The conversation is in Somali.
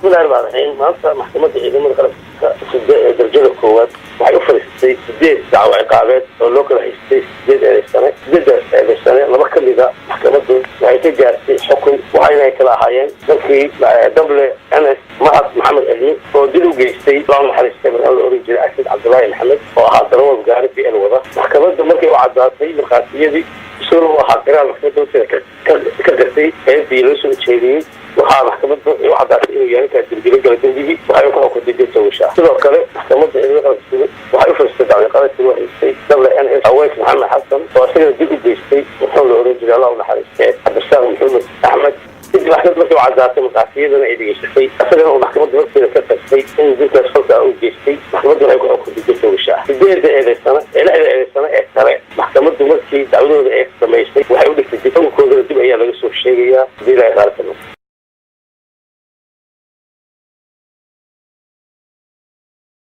من 40 maanta maxkamadda ciidamada qalabka sida darajada koowaad waxay u fariistay 8 dacwo ciqaabeed oo loo kala haystay 8 sano laba kamida maxkamaddu waxay ka gaartay xukun waxayna kala ahaayeen dadkii dable Anas Mahad Maxamed Ali oo dil u geystay loo naxariistay marka la oran jiray Asad Cabdullaahi Maxamed oo ahaa darawal gaari BL wada maxkamaddu markay u cadaatay markhaatiyadii soo waxa qiraal maxkamaddu ka gartay ee loo soo jeediyay waxaa maxkamaddu u cadaatay inuu yahay ka dilgilay galbeedkii waxay ku xukuntay tawasha sidoo kale maxkamadda ciidamada qalabka waxay u fariistay dacwadaasi loo haystay dable Anas Aweys Maxamed Xasan oo isaga dil u geystay wuxuu la oran jiray Allah naxariistay Cabdishaaq Maxamed Axmed إذا واحد مثل عزات مقاصيد أنا إذا جستي أصلاً محكمة دولة كتبتي إن ذلك السلطة أو جستي محكمة دولة يكون أكون بجسة وشاء بداية إلى السنة إلى السنة إكترى محكمة دولة كي دعونا إكترى ما يستي وحيولك تجيبون كل ذي بأي لغة سوشيالية بلا غلط.